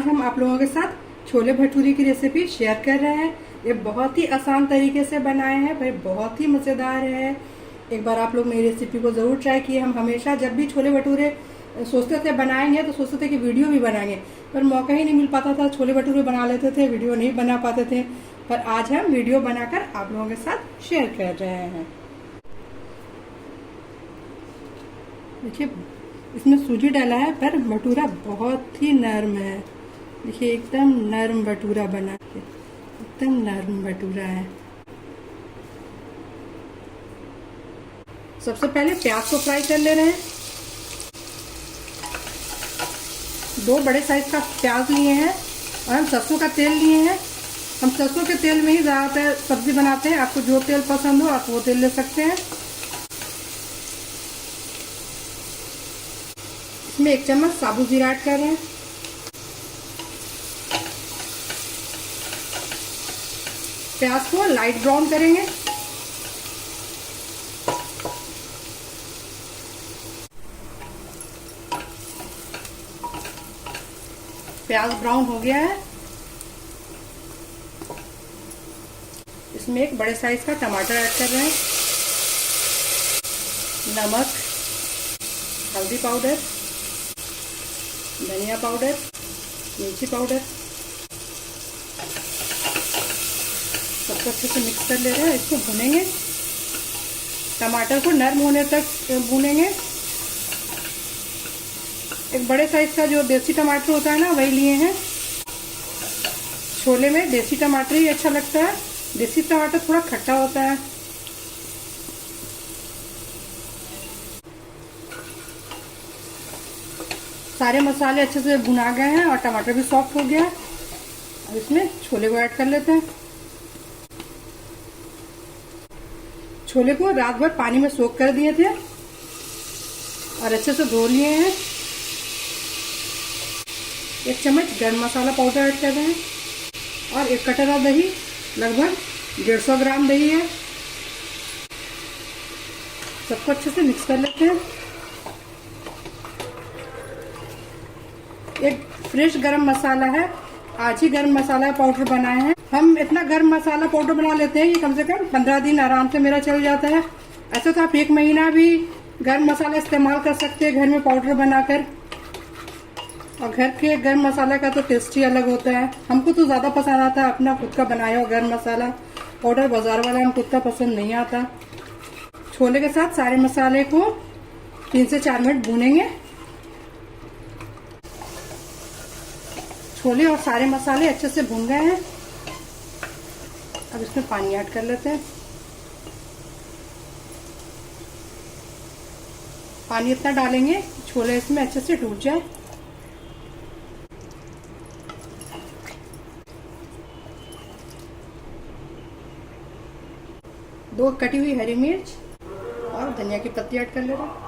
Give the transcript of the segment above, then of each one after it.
आज हम आप लोगों के साथ छोले भटूरे की रेसिपी शेयर कर रहे हैं। ये बहुत ही आसान तरीके से बनाए हैं भाई, बहुत ही मज़ेदार है। एक बार आप लोग मेरी रेसिपी को ज़रूर ट्राई किए। हम हमेशा जब भी छोले भटूरे सोचते थे बनाएंगे तो सोचते थे कि वीडियो भी बनाएंगे, पर मौका ही नहीं मिल पाता था। छोले भटूरे बना लेते थे, वीडियो नहीं बना पाते थे। पर आज हम वीडियो बनाकर आप लोगों के साथ शेयर कर रहे हैं। देखिए, इसमें सूजी डाला है पर भटूरा बहुत ही नरम है। देखिए, एकदम नरम भटूरा बना के, एकदम नरम भटूरा है। सबसे पहले प्याज को फ्राई कर ले रहे हैं। 2 बड़े साइज का प्याज लिए हैं और हम सरसों का तेल लिए हैं। हम सरसों के तेल में ही ज़्यादातर सब्जी बनाते हैं। आपको जो तेल पसंद हो आप वो तेल ले सकते हैं। इसमें 1 चम्मच साबुत जीरा ऐड कर रहे हैं। प्याज को लाइट ब्राउन करेंगे। प्याज ब्राउन हो गया है। इसमें 1 बड़े साइज का टमाटर ऐड कर रहे हैं। नमक, हल्दी पाउडर, धनिया पाउडर, मिर्ची पाउडर, सबको अच्छे से मिक्स कर ले रहे हैं। इसको भूनेंगे, टमाटर को नरम होने तक भूनेंगे। 1 बड़े साइज का जो देसी टमाटर होता है ना, वही लिए हैं। छोले में देसी टमाटर ही अच्छा लगता है। देसी टमाटर थोड़ा खट्टा होता है। सारे मसाले अच्छे से भुना गए हैं और टमाटर भी सॉफ्ट हो गया है। अब इसमें छोले को ऐड कर लेते हैं। छोले को रात भर पानी में सोक कर दिए थे और अच्छे से धो लिए हैं। 1 चम्मच गरम मसाला पाउडर ऐड कर रहे हैं और 1 कटोरा दही, लगभग 150 ग्राम दही है। सबको अच्छे से मिक्स कर लेते हैं। एक फ्रेश गरम मसाला है, आज ही गरम मसाला पाउडर बनाए हैं। हम इतना गरम मसाला पाउडर बना लेते हैं कि कम से कम 15 दिन आराम से मेरा चल जाता है। ऐसे तो आप 1 महीना भी गरम मसाला इस्तेमाल कर सकते हैं घर में पाउडर बनाकर। और घर के गरम मसाला का तो टेस्ट ही अलग होता है। हमको तो ज़्यादा पसंद आता है अपना खुद का बनाया हुआ गरम मसाला। पाउडर बाजार वाला हमको उतना पसंद नहीं आता। छोले के साथ सारे मसाले को 3 से 4 मिनट भूनेंगे। छोले और सारे मसाले अच्छे से भून गए हैं। अब इसमें पानी ऐड कर लेते हैं। पानी इतना डालेंगे छोले इसमें अच्छे से टूट जाए। दो कटी हुई हरी मिर्च और धनिया की पत्ती ऐड कर ले रहे हैं।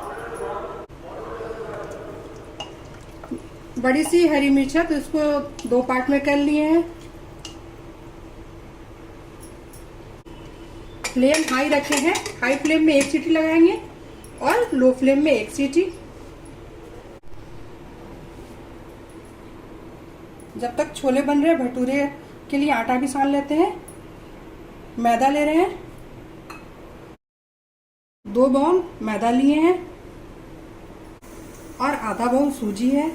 बड़ी सी हरी मिर्च है तो इसको 2 पार्ट में कर लिए हैं। फ्लेम हाई रखे हैं। हाई फ्लेम में 1 सीटी लगाएंगे और लो फ्लेम में 1 सीटी। जब तक छोले बन रहे हैं, भटूरे के लिए आटा भी सान लेते हैं। मैदा ले रहे हैं, 2 बाउल मैदा लिए हैं और आधा बाउल सूजी है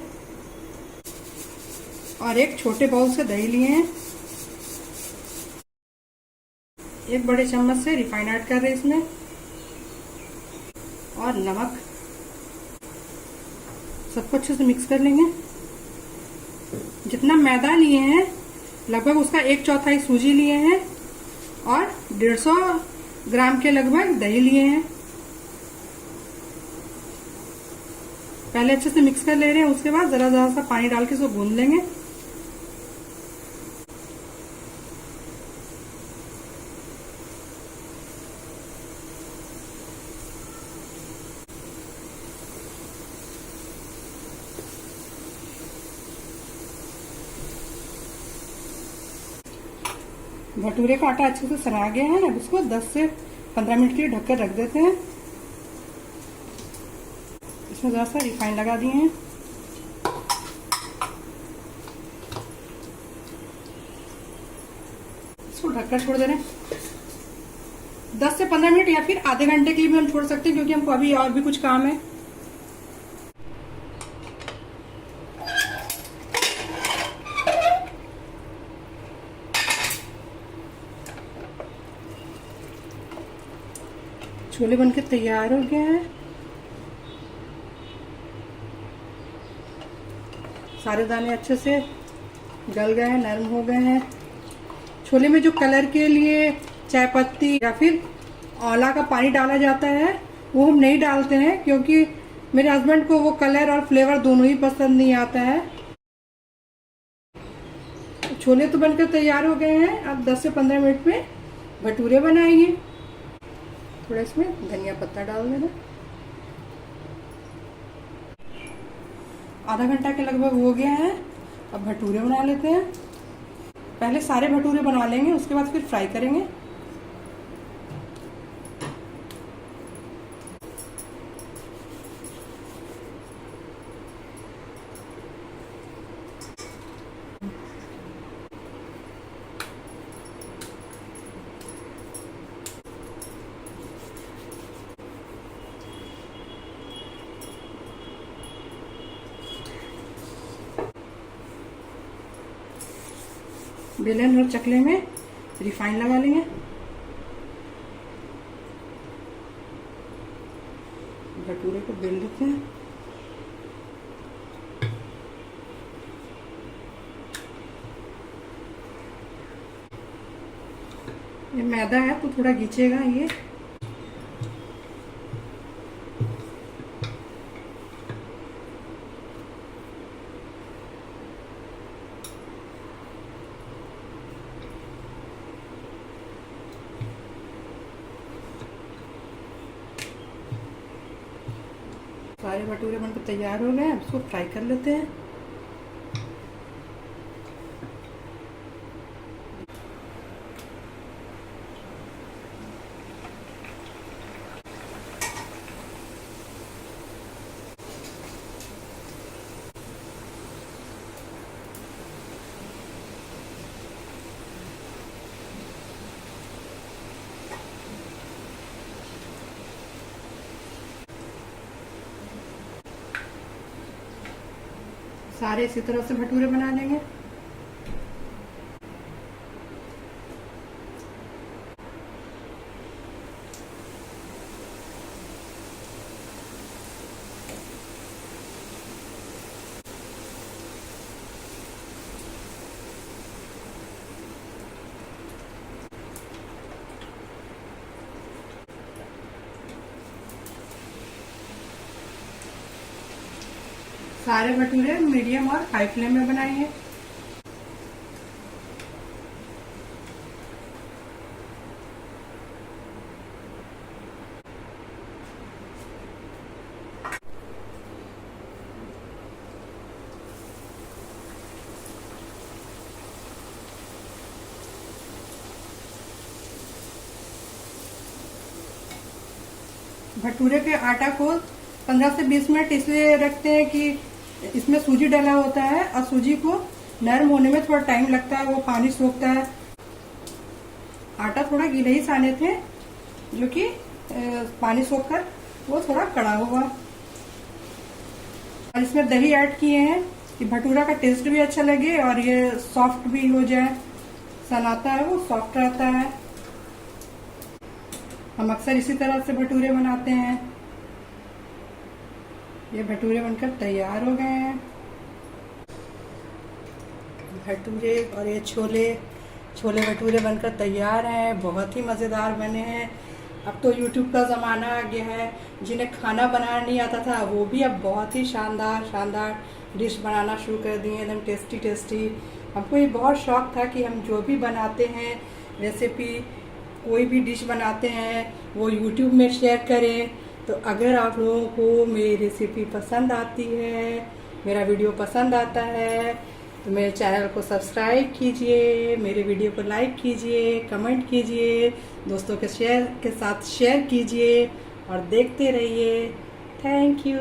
और 1 छोटे बाउल से दही लिए हैं। 1 बड़े चम्मच से रिफाइंड ऐड कर रहे हैं इसमें और नमक। सबको अच्छे से मिक्स कर लेंगे। जितना मैदा लिए हैं लगभग उसका 1/4 सूजी लिए हैं और 150 ग्राम के लगभग दही लिए हैं। पहले अच्छे से मिक्स कर ले रहे हैं, उसके बाद जरा सा पानी डाल के इसको भून लेंगे। भटूरे का आटा अच्छे से सना गया है। अब इसको 10 से 15 मिनट के लिए ढककर रख देते हैं। इसमें जरा सा रिफाइंड लगा दिए हैं। ढककर छोड़ दे रहे हैं 10 से 15 मिनट या फिर आधे घंटे के लिए भी हम छोड़ सकते हैं, क्योंकि हमको अभी और भी कुछ काम है। छोले बनके तैयार हो गए हैं। सारे दाने अच्छे से गल गए हैं, नरम हो गए हैं। छोले में जो कलर के लिए चाय पत्ती या फिर आंवला का पानी डाला जाता है वो हम नहीं डालते हैं, क्योंकि मेरे हस्बैंड को वो कलर और फ्लेवर दोनों ही पसंद नहीं आता है। छोले तो बनकर तैयार हो गए हैं। अब 10 से 15 मिनट में भटूरे बनाएंगे। थोड़ा इसमें धनिया पत्ता डाल देना। आधा घंटा के लगभग हो गया है। अब भटूरे बना लेते हैं। पहले सारे भटूरे बना लेंगे, उसके बाद फिर फ्राई करेंगे। बेलन और चकले में रिफाइन लगा लेंगे। भटूरे को बेल लेते हैं। ये मैदा है तो थोड़ा घिंचेगा ये। सारे भटूरे बनकर तैयार हो गए। इसको फ्राई कर लेते हैं। सारे इसी तरह से भटूरे बना लेंगे। सारे भटूरे मीडियम और हाई फ्लेम में बनाएंगे। भटूरे के आटा को 15 से 20 मिनट इसलिए रखते हैं कि इसमें सूजी डाला होता है और सूजी को नरम होने में थोड़ा टाइम लगता है, वो पानी सोखता है। आटा थोड़ा गीला ही साने थे, जो कि पानी सोखकर वो थोड़ा कड़ा हुआ। और इसमें दही ऐड किए हैं कि भटूरा का टेस्ट भी अच्छा लगे और ये सॉफ्ट भी हो जाए। सनाता है वो सॉफ्ट रहता है। हम अक्सर इसी तरह से भटूरे बनाते हैं। ये भटूरे बनकर तैयार हो गए हैं। भटूरे और ये छोले भटूरे बनकर तैयार हैं। बहुत ही मज़ेदार बने हैं। अब तो YouTube का ज़माना आ गया है। जिन्हें खाना बनाना नहीं आता था वो भी अब बहुत ही शानदार डिश बनाना शुरू कर दिए, एकदम टेस्टी टेस्टी। हमको ये बहुत शौक था कि हम जो भी बनाते हैं रेसिपी, कोई भी डिश बनाते हैं वो YouTube में शेयर करें। तो अगर आप लोगों को मेरी रेसिपी पसंद आती है, मेरा वीडियो पसंद आता है, तो मेरे चैनल को सब्सक्राइब कीजिए, मेरे वीडियो को लाइक कीजिए, कमेंट कीजिए, दोस्तों के साथ शेयर कीजिए और देखते रहिए। Thank you.